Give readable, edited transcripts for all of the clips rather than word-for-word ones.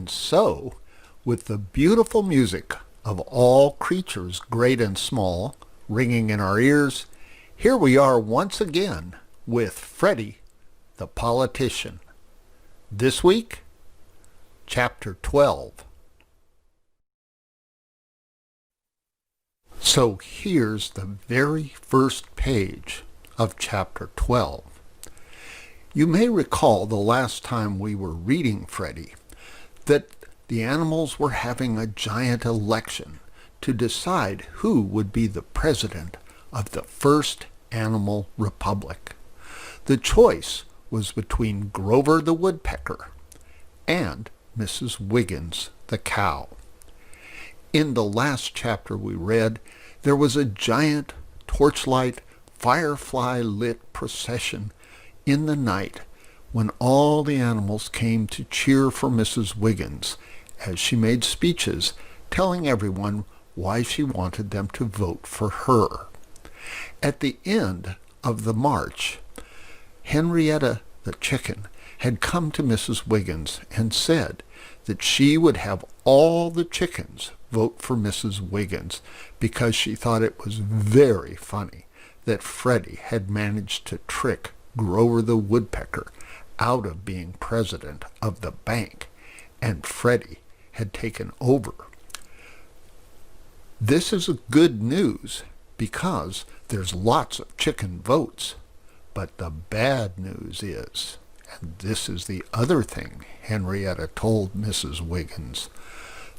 And so, with the beautiful music of all creatures great and small ringing in our ears, here we are once again with Freddy, the politician. This week, Chapter 12. So here's the very first page of Chapter 12. You may recall the last time we were reading Freddy that the animals were having a giant election to decide who would be the president of the first animal republic. The choice was between Grover the woodpecker and Mrs. Wiggins the cow. In the last chapter we read, there was a giant torchlight, firefly-lit procession in the night when all the animals came to cheer for Mrs. Wiggins as she made speeches telling everyone why she wanted them to vote for her. At the end of the march, Henrietta the chicken had come to Mrs. Wiggins and said that she would have all the chickens vote for Mrs. Wiggins because she thought it was very funny that Freddy had managed to trick Grover the woodpecker out of being president of the bank, and Freddy had taken over. This is good news because there's lots of chicken votes, but the bad news is, and this is the other thing Henrietta told Mrs. Wiggins,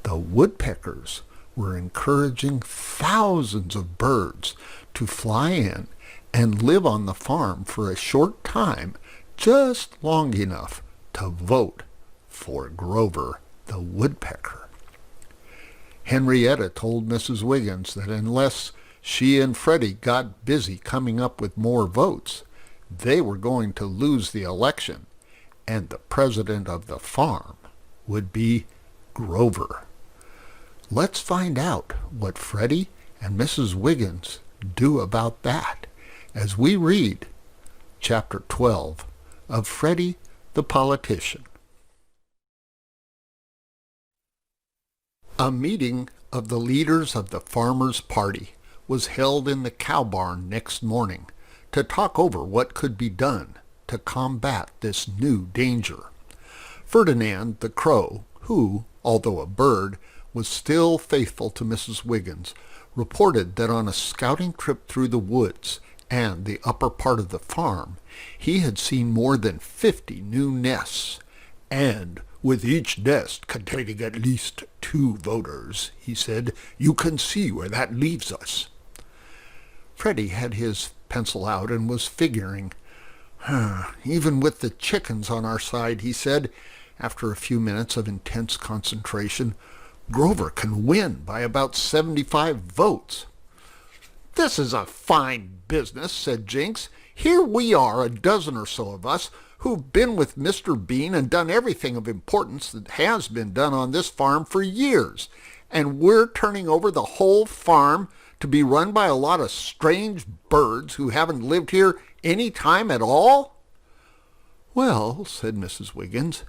the woodpeckers were encouraging thousands of birds to fly in and live on the farm for a short time, just long enough to vote for Grover the woodpecker. Henrietta told Mrs. Wiggins that unless she and Freddy got busy coming up with more votes, they were going to lose the election, and the president of the farm would be Grover. Let's find out what Freddy and Mrs. Wiggins do about that as we read Chapter 12 of Freddy the Politician. A meeting of the leaders of the farmers' party was held in the cow barn next morning to talk over what could be done to combat this new danger. Ferdinand the crow, who, although a bird, was still faithful to Mrs. Wiggins, reported that on a scouting trip through the woods and the upper part of the farm, he had seen more than 50 new nests, and with each nest containing at least 2 voters, he said, "You can see where that leaves us." Freddy had his pencil out and was figuring. Even with the chickens on our side, he said, after a few minutes of intense concentration, Grover can win by about 75 votes. "This is a fine business," said Jinx. "Here we are, a dozen or so of us, who've been with Mr. Bean and done everything of importance that has been done on this farm for years, and we're turning over the whole farm to be run by a lot of strange birds who haven't lived here any time at all?" "Well," said Mrs. Wiggins,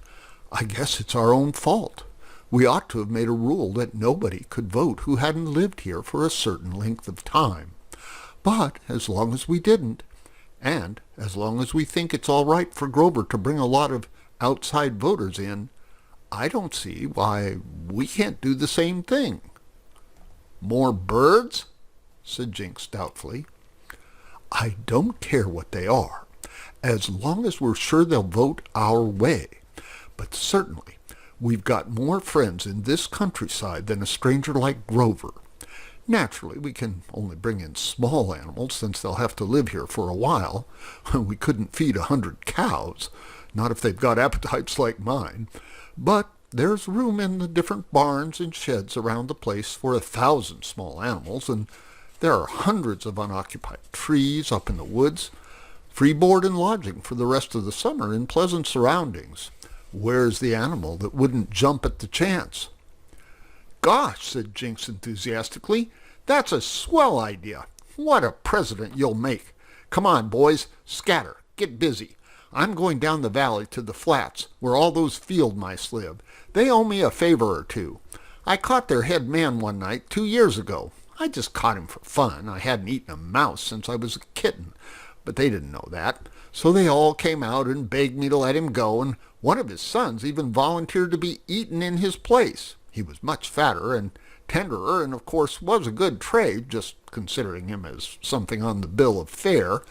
"I guess it's our own fault. We ought to have made a rule that nobody could vote who hadn't lived here for a certain length of time. But as long as we didn't, and as long as we think it's all right for Grover to bring a lot of outside voters in, I don't see why we can't do the same thing." "More birds?" said Jinx doubtfully. "I don't care what they are, as long as we're sure they'll vote our way. But certainly we've got more friends in this countryside than a stranger like Grover. Naturally, we can only bring in small animals, since they'll have to live here for a while. We couldn't feed 100 cows, not if they've got appetites like mine. But there's room in the different barns and sheds around the place for 1,000 small animals, and there are hundreds of unoccupied trees up in the woods, free board and lodging for the rest of the summer in pleasant surroundings. Where's the animal that wouldn't jump at the chance?" "Gosh," said Jinx enthusiastically, "that's a swell idea. What a president you'll make. Come on, boys, scatter, get busy. I'm going down the valley to the flats where all those field mice live. They owe me a favor or two. I caught their head man one night 2 years ago. I just caught him for fun. I hadn't eaten a mouse since I was a kitten, but they didn't know that. So they all came out and begged me to let him go, and one of his sons even volunteered to be eaten in his place. He was much fatter and tenderer, and of course was a good trade, just considering him as something on the bill of fare.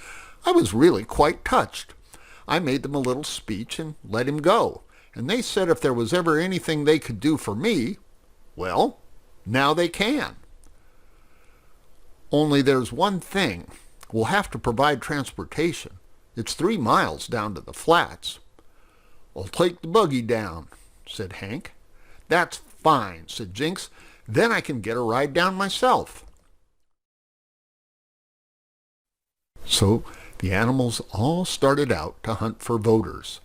I was really quite touched. I made them a little speech and let him go, and they said if there was ever anything they could do for me, well, now they can. Only there's one thing. We'll have to provide transportation. It's 3 miles down to the flats. I'll take the buggy down, said Hank. That's fine, said Jinx. Then I can get a ride down myself. So the animals all started out to hunt for voters.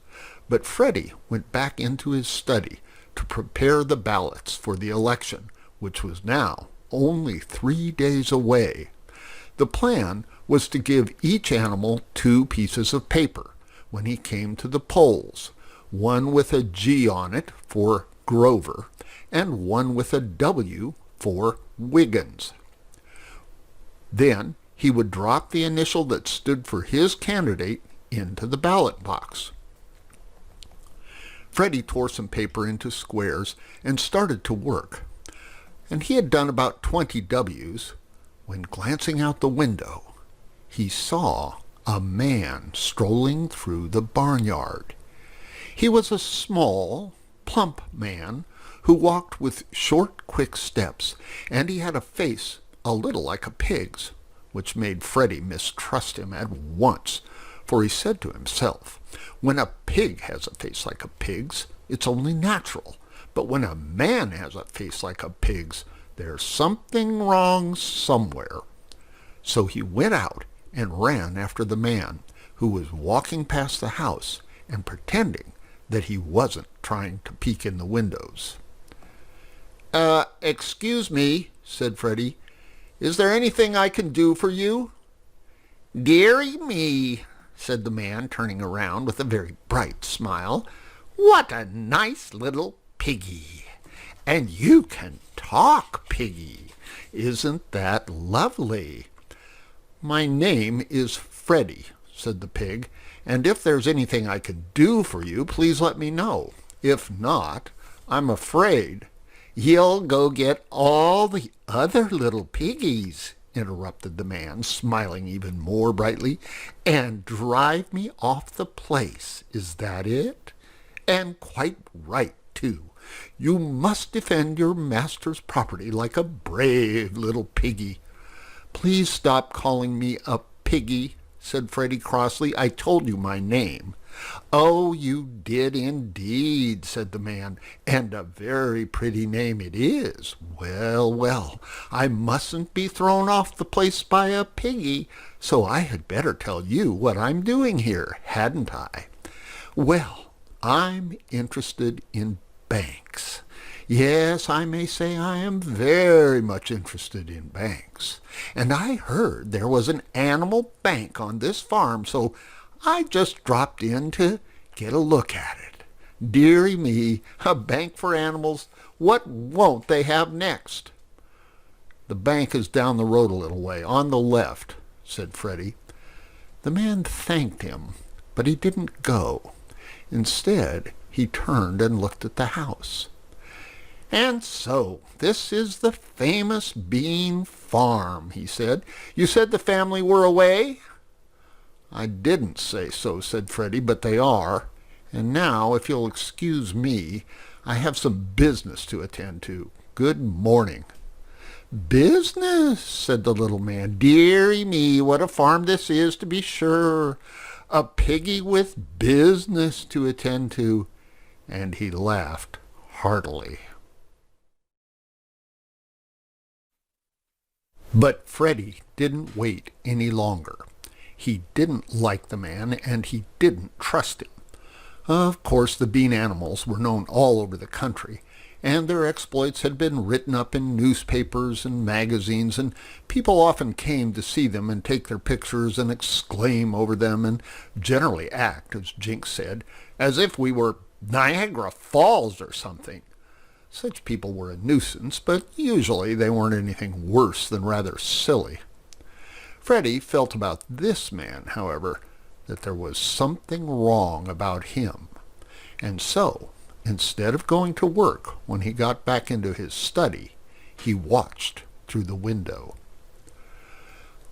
But Freddy went back into his study to prepare the ballots for the election, which was now only 3 days away. The plan was to give each animal 2 pieces of paper when he came to the polls, one with a G on it for Grover, and one with a W for Wiggins. Then he would drop the initial that stood for his candidate into the ballot box. Freddy tore some paper into squares and started to work, and he had done about 20 W's when, glancing out the window, he saw a man strolling through the barnyard. He was a small, plump man who walked with short, quick steps, and he had a face a little like a pig's, which made Freddy mistrust him at once, for he said to himself, when a pig has a face like a pig's, it's only natural, but when a man has a face like a pig's, there's something wrong somewhere. So he went out and ran after the man, who was walking past the house and pretending that he wasn't trying to peek in the windows. Excuse me, said Freddy. Is there anything I can do for you? Dearie me, said the man, turning around with a very bright smile. What a nice little piggy! And you can talk, piggy. Isn't that lovely? My name is Freddy, said the pig, and if there's anything I can do for you, please let me know. If not, I'm afraid you'll go get all the other little piggies, interrupted the man, smiling even more brightly, and drive me off the place. Is that it? And quite right, too. You must defend your master's property like a brave little piggy. Please stop calling me a piggy, said Freddy crossly. I told you my name. Oh, you did indeed, said the man, and a very pretty name it is. Well, well, I mustn't be thrown off the place by a piggy, so I had better tell you what I'm doing here, hadn't I? Well, I'm interested in banks. Yes, I may say I am very much interested in banks. And I heard there was an animal bank on this farm, so I just dropped in to get a look at it. Dearie me, a bank for animals. What won't they have next? The bank is down the road a little way, on the left, said Freddy. The man thanked him, but he didn't go. Instead, he turned and looked at the house. And so, this is the famous Bean Farm, he said. You said the family were away? I didn't say so, said Freddy, but they are. And now, if you'll excuse me, I have some business to attend to. Good morning. Business, said the little man. Dearie me, what a farm this is, to be sure. A piggy with business to attend to. And he laughed heartily. But Freddy didn't wait any longer. He didn't like the man, and he didn't trust him. Of course, the Bean animals were known all over the country, and their exploits had been written up in newspapers and magazines, and people often came to see them and take their pictures and exclaim over them and generally act, as Jinx said, as if we were Niagara Falls or something. Such people were a nuisance, but usually they weren't anything worse than rather silly. Freddy felt about this man, however, that there was something wrong about him, and so, instead of going to work when he got back into his study, he watched through the window.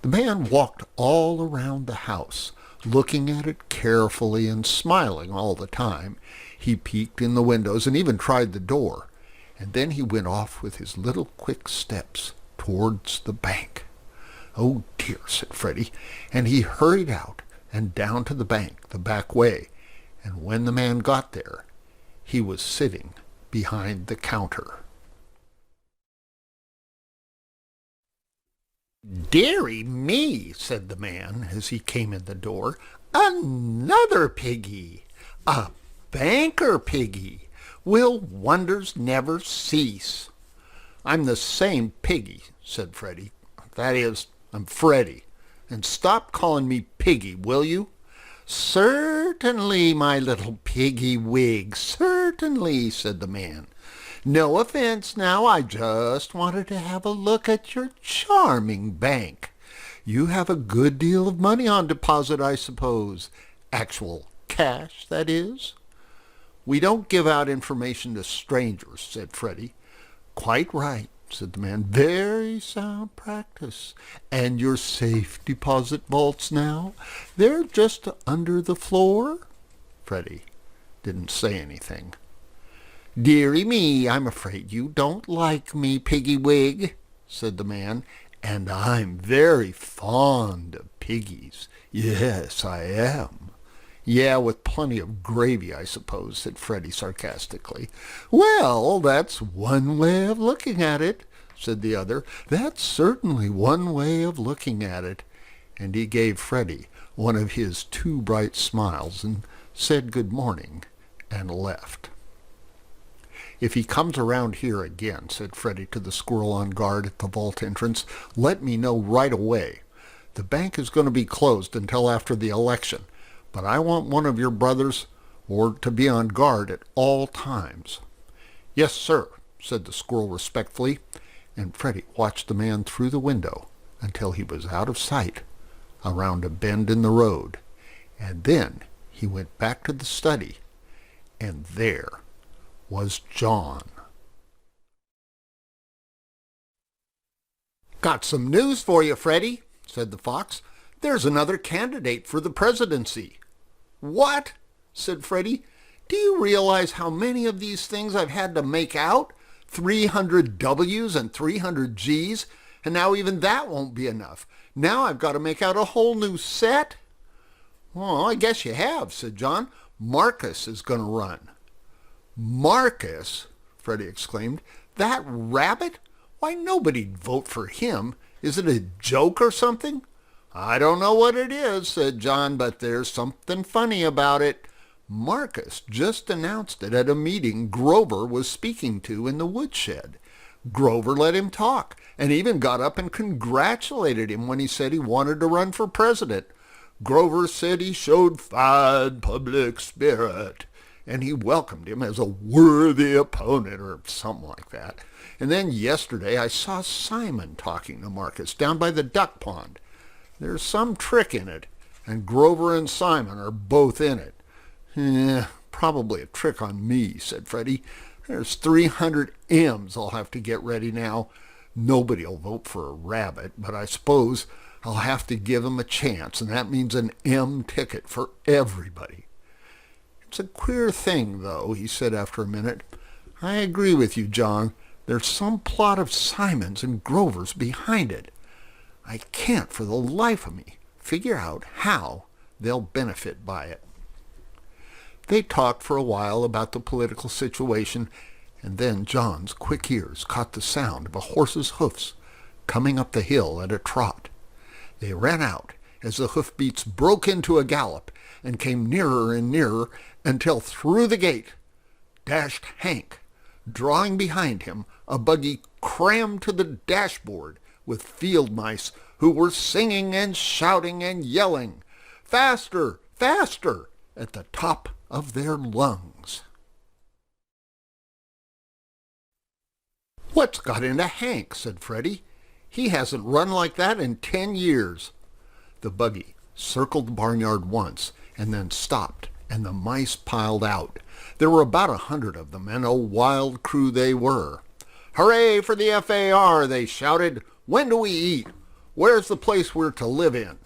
The man walked all around the house, looking at it carefully and smiling all the time. He peeked in the windows and even tried the door, and then he went off with his little quick steps towards the bank. "Oh dear," said Freddy, and he hurried out and down to the bank the back way, and when the man got there, he was sitting behind the counter. "Dearie me," said the man as he came in the door, "another piggy! A banker piggy! Will wonders never cease?" "I'm the same piggy," said Freddy. "That is, I'm Freddy. And stop calling me Piggy, will you?" "Certainly, my little piggy wig, certainly," said the man. "No offense now, I just wanted to have a look at your charming bank. You have a good deal of money on deposit, I suppose. Actual cash, that is?" "We don't give out information to strangers," said Freddy. "Quite right," said the man. "Very sound practice. And your safe deposit vaults now? They're just under the floor?" Freddy didn't say anything. "Dearie me, I'm afraid you don't like me, Piggy Wig," said the man. "And I'm very fond of piggies. Yes, I am." "Yeah, with plenty of gravy, I suppose," said Freddy sarcastically. "Well, that's one way of looking at it," said the other. "That's certainly one way of looking at it." And he gave Freddy one of his two bright smiles and said good morning and left. "If he comes around here again," said Freddy to the squirrel on guard at the vault entrance, "let me know right away. The bank is going to be closed until after the election, but I want one of your brothers or to be on guard at all times." "Yes, sir," said the squirrel respectfully, and Freddy watched the man through the window until he was out of sight around a bend in the road, and then he went back to the study, and there was John. "Got some news for you, Freddy," said the fox. "There's another candidate for the presidency." "What?" said Freddy. "Do you realize how many of these things I've had to make out? 300 W's and 300 G's, and now even that won't be enough. Now I've got to make out a whole new set." "Well, I guess you have," said John. "Marcus is going to run." "Marcus?" Freddy exclaimed. "That rabbit? Why, nobody'd vote for him. Is it a joke or something?" "I don't know what it is," said John, "but there's something funny about it. Marcus just announced it at a meeting Grover was speaking to in the woodshed. Grover let him talk, and even got up and congratulated him when he said he wanted to run for president. Grover said he showed fine public spirit, and he welcomed him as a worthy opponent or something like that. And then yesterday I saw Simon talking to Marcus down by the duck pond. There's some trick in it, and Grover and Simon are both in it." "Probably a trick on me," said Freddy. "There's 300 M's I'll have to get ready now. Nobody'll vote for a rabbit, but I suppose I'll have to give him a chance, and that means an M ticket for everybody." "It's a queer thing, though," he said after a minute. "I agree with you, John. There's some plot of Simon's and Grover's behind it. I can't for the life of me figure out how they'll benefit by it." They talked for a while about the political situation, and then John's quick ears caught the sound of a horse's hoofs coming up the hill at a trot. They ran out as the hoofbeats broke into a gallop and came nearer and nearer until through the gate dashed Hank, drawing behind him a buggy crammed to the dashboard with field mice who were singing and shouting and yelling, "Faster! Faster!" at the top of their lungs. "What's got into Hank?" said Freddy. "He hasn't run like that in 10 years. The buggy circled the barnyard once and then stopped, and the mice piled out. There were about 100 of them, and a wild crew they were. "Hooray for the FAR!" they shouted. "When do we eat? Where's the place we're to live in?"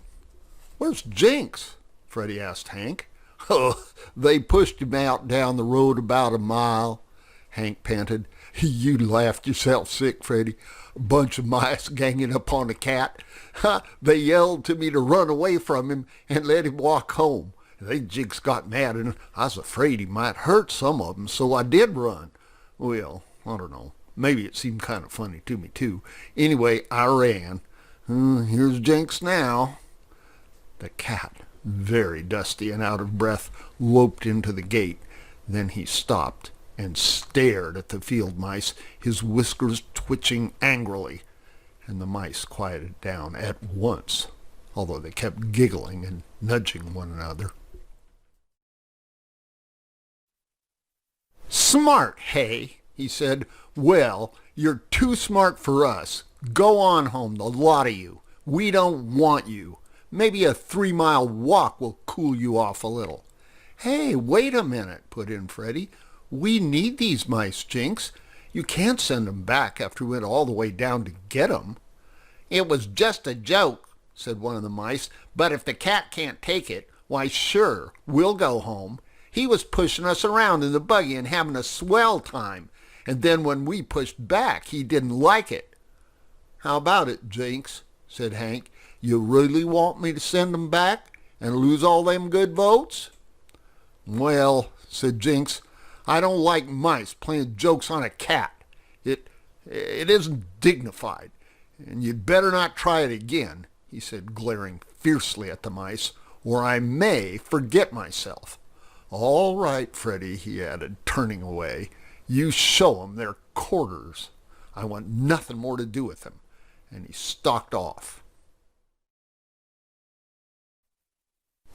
"Where's Jinx?" Freddy asked Hank. "Oh, they pushed him out down the road about a mile," Hank panted. "You laughed yourself sick, Freddy. A bunch of mice ganging up on a cat. They yelled to me to run away from him and let him walk home. Jinx got mad, and I was afraid he might hurt some of them, so I did run. Well, I don't know. Maybe it seemed kind of funny to me, too. Anyway, I ran. Here's Jinx now." The cat, very dusty and out of breath, loped into the gate. Then he stopped and stared at the field mice, his whiskers twitching angrily, and the mice quieted down at once, although they kept giggling and nudging one another. "Smart, hey?" he said. "Well, you're too smart for us. Go on home, the lot of you. We don't want you. Maybe a 3-mile walk will cool you off a little." "Hey, wait a minute," put in Freddy. "We need these mice, Jinx. You can't send them back after we went all the way down to get them." "It was just a joke," said one of the mice. "But if the cat can't take it, why sure, we'll go home. He was pushing us around in the buggy and having a swell time. And then when we pushed back, he didn't like it." "How about it, Jinx?" said Hank. "You really want me to send them back and lose all them good votes?" "Well," said Jinx, "I don't like mice playing jokes on a cat. It isn't dignified. And you'd better not try it again," he said, glaring fiercely at the mice, "or I may forget myself. All right, Freddy," he added, turning away. "You show 'em their quarters. I want nothing more to do with them." And he stalked off.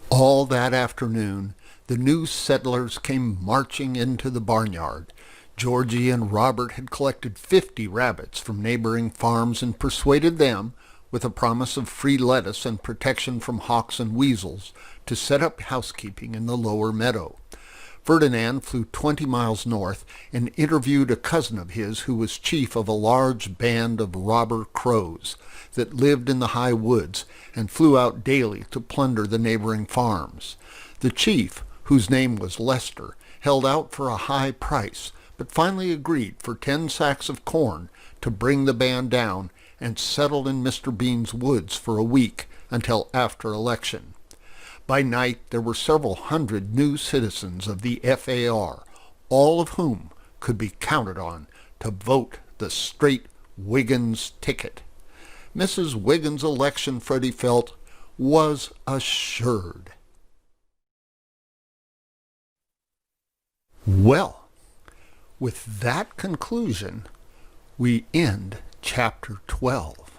All that afternoon, the new settlers came marching into the barnyard. Georgie and Robert had collected 50 rabbits from neighboring farms and persuaded them, with a promise of free lettuce and protection from hawks and weasels, to set up housekeeping in the lower meadow. Ferdinand flew 20 miles north and interviewed a cousin of his who was chief of a large band of robber crows that lived in the high woods and flew out daily to plunder the neighboring farms. The chief, whose name was Lester, held out for a high price, but finally agreed for 10 sacks of corn to bring the band down and settled in Mr. Bean's woods for a week until after election. By night there were several hundred new citizens of the FAR, all of whom could be counted on to vote the straight Wiggins ticket. Mrs. Wiggins' election, Freddy felt, was assured. Well, with that conclusion, we end Chapter 12.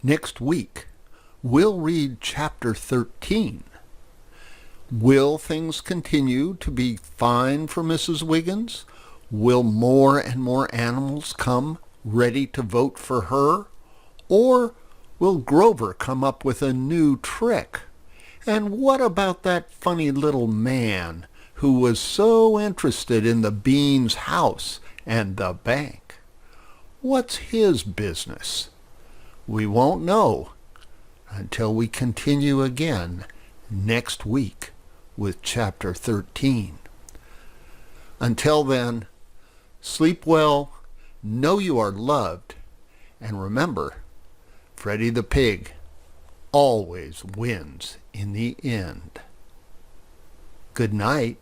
Next week, we'll read Chapter 13. Will things continue to be fine for Mrs. Wiggins? Will more and more animals come ready to vote for her? Or will Grover come up with a new trick? And what about that funny little man who was so interested in the Beans' house and the bank? What's his business? We won't know until we continue again next week with Chapter 13. Until then, sleep well, know you are loved, and remember, Freddy the Pig always wins in the end. Good night.